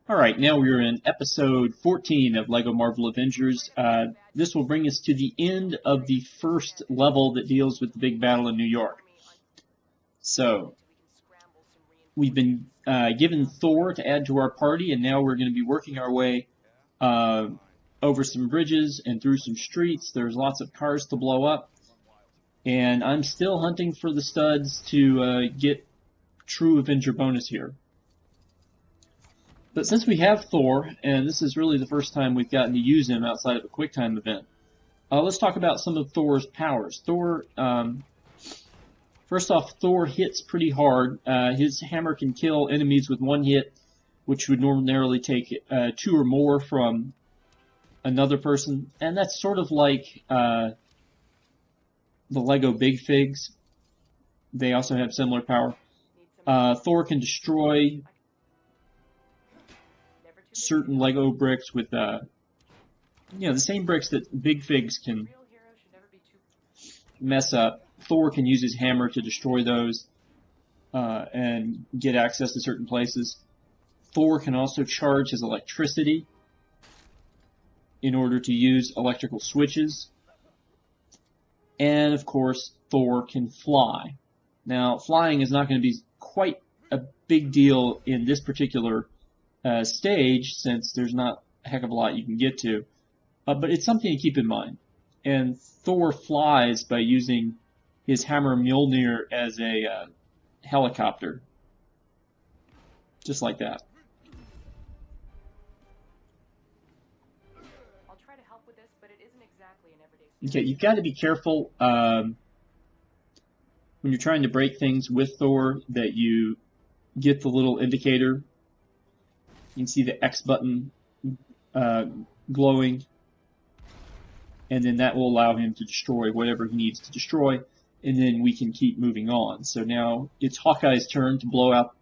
Alright, now we're in episode 14 of LEGO Marvel Avengers. This will bring us to the end of the first level that deals with the big battle in New York. So, we've been given Thor to add to our party, and now we're going to be working our way over some bridges and through some streets. There's lots of cars to blow up, and I'm still hunting for the studs to get true Avenger bonus here. But since we have Thor, and this is really the first time we've gotten to use him outside of a QuickTime event, let's talk about some of Thor's powers. First off, Thor hits pretty hard. His hammer can kill enemies with one hit, which would ordinarily take two or more from another person. And that's sort of like the Lego Big Figs. They also have similar power. Thor can destroy certain Lego bricks with, the same bricks that Big Figs can mess up. Thor can use his hammer to destroy those and get access to certain places. Thor can also charge his electricity in order to use electrical switches. And, of course, Thor can fly. Now, flying is not going to be quite a big deal in this particular stage, since there's not a heck of a lot you can get to. But it's something to keep in mind. And Thor flies by using his hammer Mjolnir as a helicopter. Just like that. I'll try to help with this, but it isn't exactly an everyday situation. Okay, you've got to be careful when you're trying to break things with Thor that you get the little indicator. You can see the X button glowing, and then that will allow him to destroy whatever he needs to destroy, and then we can keep moving on. So now it's Hawkeye's turn to blow out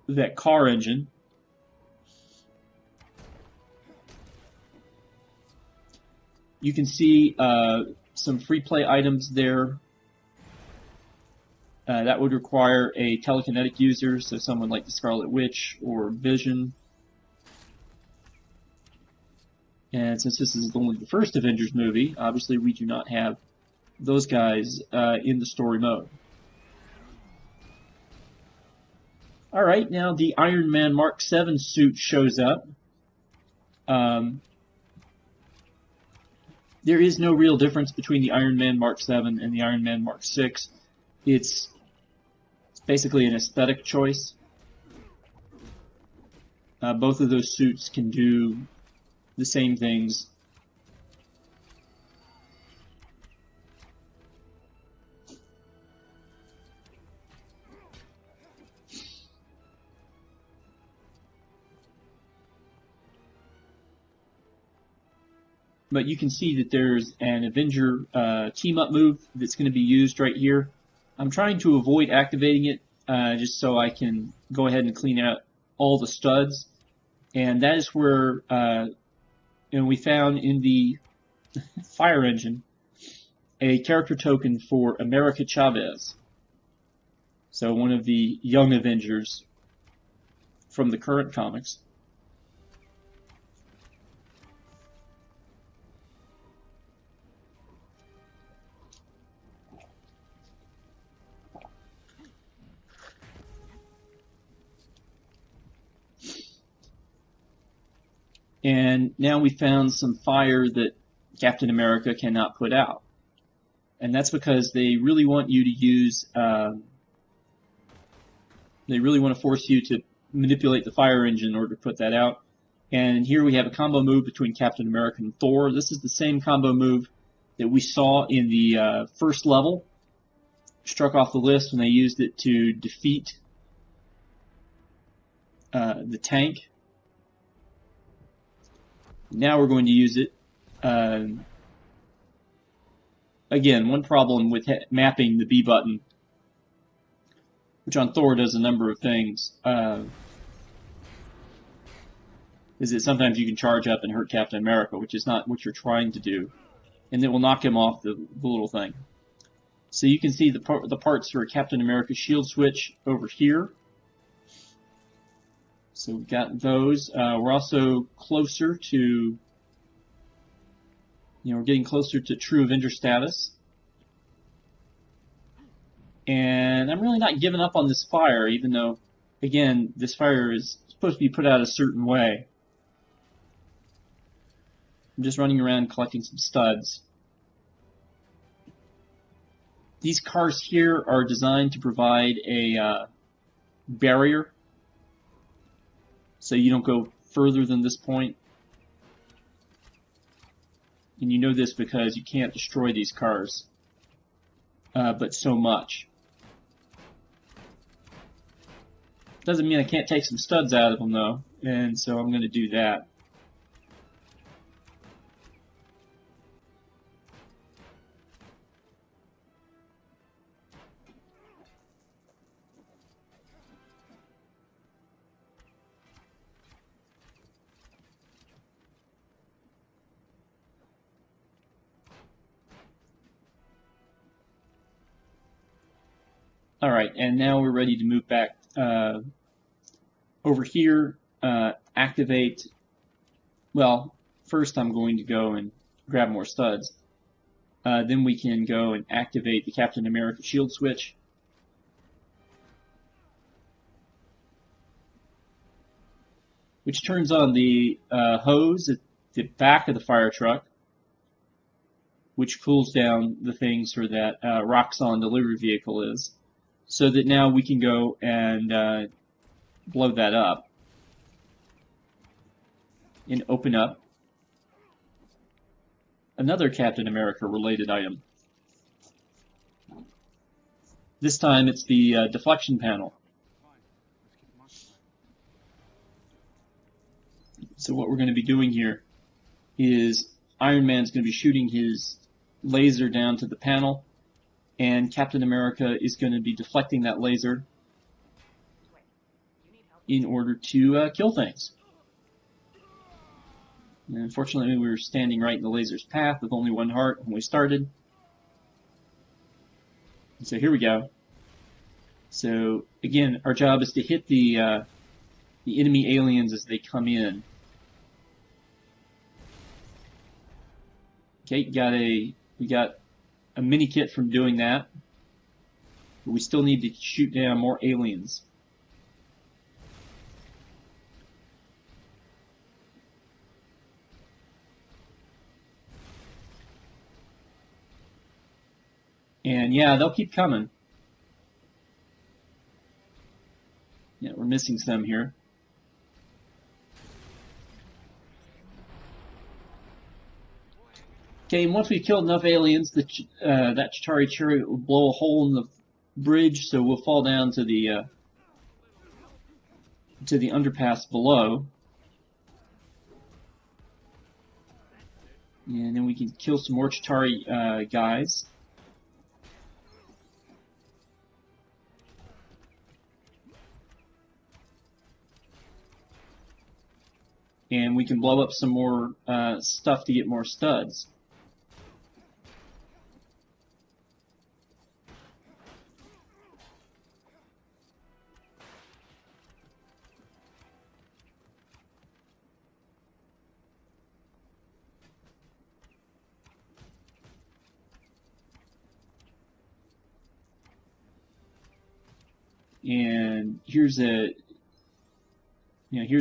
that car engine. You can see some free play items there. That would require a telekinetic user, so someone like the Scarlet Witch or Vision. And since this is only the first Avengers movie, obviously we do not have those guys in the story mode. Alright, now the Iron Man Mark 7 suit shows up. There is no real difference between the Iron Man Mark 7 and the Iron Man Mark 6. It's basically an aesthetic choice. Both of those suits can do the same things. But you can see that there's an Avenger team-up move that's going to be used right here. I'm trying to avoid activating it just so I can go ahead and clean out all the studs. And that is where we found in the fire engine a character token for America Chavez. So one of the young Avengers from the current comics. And now we found some fire that Captain America cannot put out. And that's because they really want you to use, they really want to force you to manipulate the fire engine in order to put that out. And here we have a combo move between Captain America and Thor. This is the same combo move that we saw in the first level. Struck off the list when they used it to defeat the tank. Now we're going to use it. Again, one problem with mapping the B button, which on Thor does a number of things, is that sometimes you can charge up and hurt Captain America, which is not what you're trying to do, and it will knock him off the little thing. So you can see the parts for Captain America's shield switch over here. So we've got those. We're also closer to, we're getting closer to true Avenger status. And I'm really not giving up on this fire, even though, again, this fire is supposed to be put out a certain way. I'm just running around collecting some studs. These cars here are designed to provide a barrier, so you don't go further than this point. And you know this because you can't destroy these cars, but so much. Doesn't mean I can't take some studs out of them though, and so I'm going to do that. All right, and now we're ready to move back over here, activate. Well, first I'm going to go and grab more studs. Then we can go and activate the Captain America shield switch. Which turns on the hose at the back of the fire truck, which cools down the things where that Roxxon delivery vehicle is, so that now we can go and blow that up and open up another Captain America related item. This time it's the deflection panel. So what we're going to be doing here is Iron Man's going to be shooting his laser down to the panel, and Captain America is going to be deflecting that laser in order to kill things. And unfortunately, we were standing right in the laser's path with only one heart when we started. And so here we go. So again, our job is to hit the enemy aliens as they come in. Okay, we got a mini kit from doing that, but we still need to shoot down more aliens. And yeah, they'll keep coming. Yeah, we're missing some here. Okay, and once we've killed enough aliens, that Chitauri chariot will blow a hole in the bridge, so we'll fall down to the underpass below. And then we can kill some more Chitauri guys. And we can blow up some more stuff to get more studs. And here's a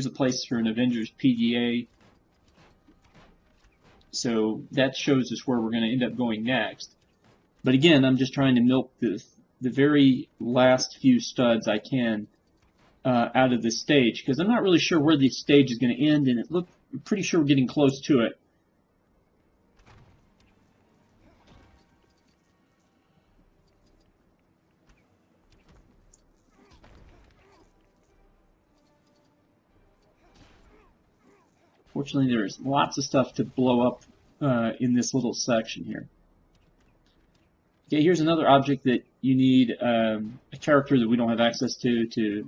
place for an Avengers PDA. So that shows us where we're going to end up going next. But again, I'm just trying to milk the very last few studs I can out of this stage, because I'm not really sure where this stage is going to end, and I'm pretty sure we're getting close to it. Fortunately, there's lots of stuff to blow up in this little section here. Okay, here's another object that you need a character that we don't have access to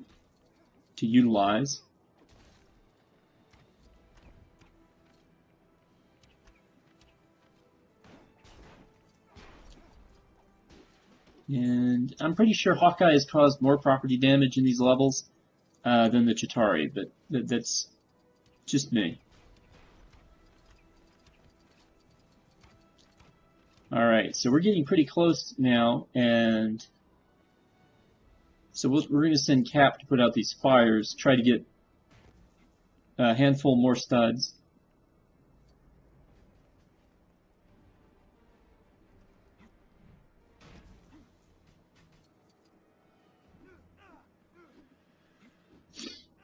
utilize. And I'm pretty sure Hawkeye has caused more property damage in these levels. than the Chitauri, but that's just me. Alright, so we're getting pretty close now, and so we're going to send Cap to put out these fires, try to get a handful more studs.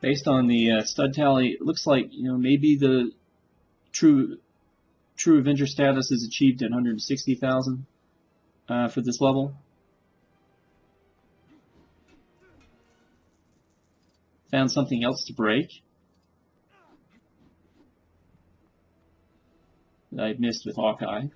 Based on the stud tally, it looks like, you know, maybe the true Avenger status is achieved at 160,000 for this level. Found something else to break that I missed with Hawkeye.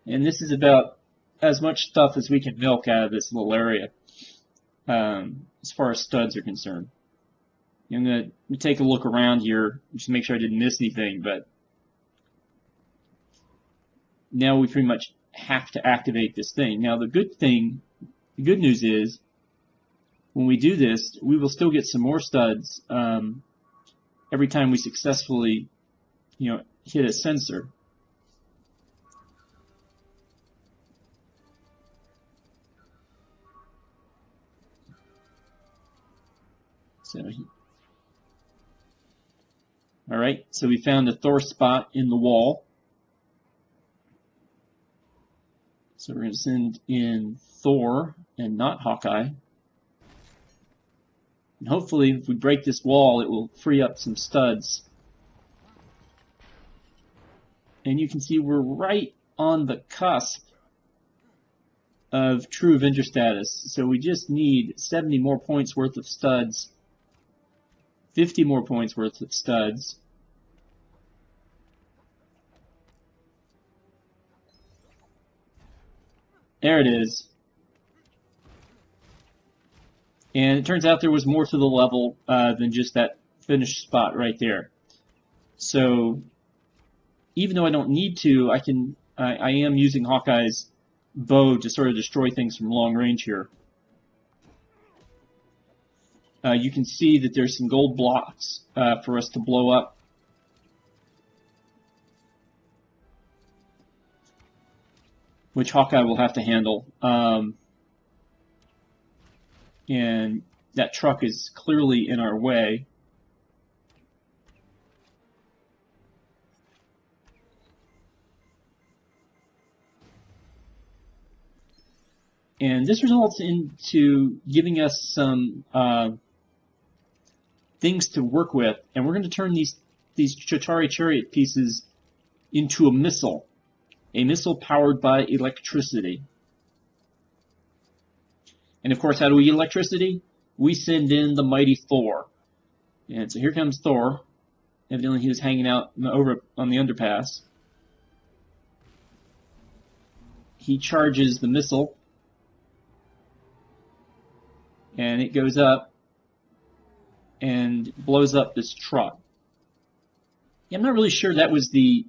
And this is about as much stuff as we can milk out of this little area, as far as studs are concerned. I'm going to take a look around here just to make sure I didn't miss anything, but now we pretty much have to activate this thing. Now the good news is, when we do this, we will still get some more studs every time we successfully, you know, hit a sensor. So, all right, so we found a Thor spot in the wall. So we're going to send in Thor and not Hawkeye. And hopefully, if we break this wall, it will free up some studs. And you can see we're right on the cusp of true Avenger status. So we just need 70 more points worth of studs, 50 more points worth of studs. There it is. And it turns out there was more to the level than just that finished spot right there. So even though I don't need to, I am using Hawkeye's bow to sort of destroy things from long range here. You can see that there's some gold blocks for us to blow up. Which Hawkeye will have to handle. And that truck is clearly in our way. And this results into giving us some things to work with. And we're going to turn these Chitauri chariot pieces into a missile powered by electricity. And of course, how do we get electricity? We send in the mighty Thor. And so here comes Thor. Evidently he was hanging out over on the underpass. He charges the missile. And it goes up and blows up this truck. Yeah, I'm not really sure that was the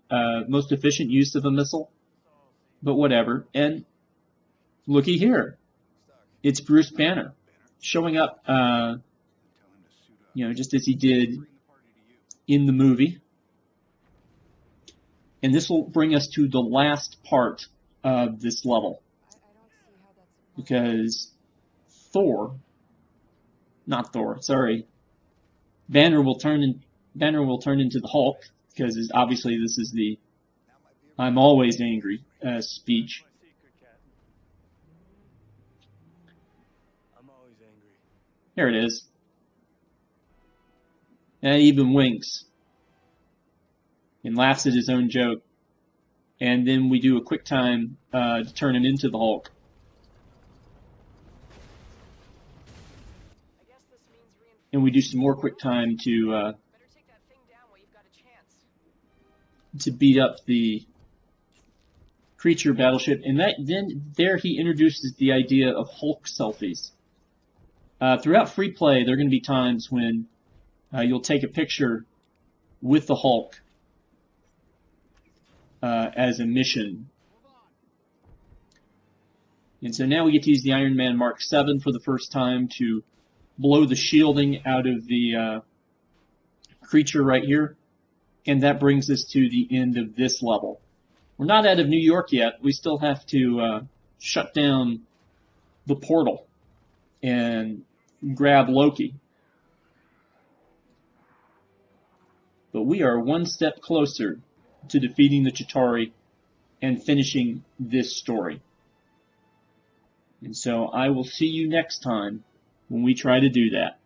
most efficient use of a missile, but whatever. And looky here. It's Bruce Banner showing up, you know, just as he did in the movie. And this will bring us to the last part of this level. Because Banner will turn into the Hulk, because obviously this is the "I'm always angry" speech. There it is. And he even winks and laughs at his own joke. And then we do a quick time to turn him into the Hulk. And we do some more quick time to beat up the creature battleship. And there he introduces the idea of Hulk selfies. Throughout free play, there are going to be times when you'll take a picture with the Hulk as a mission. And so now we get to use the Iron Man Mark 7 for the first time to blow the shielding out of the creature right here. And that brings us to the end of this level. We're not out of New York yet. We still have to shut down the portal and grab Loki. But we are one step closer to defeating the Chitauri and finishing this story. And so I will see you next time when we try to do that.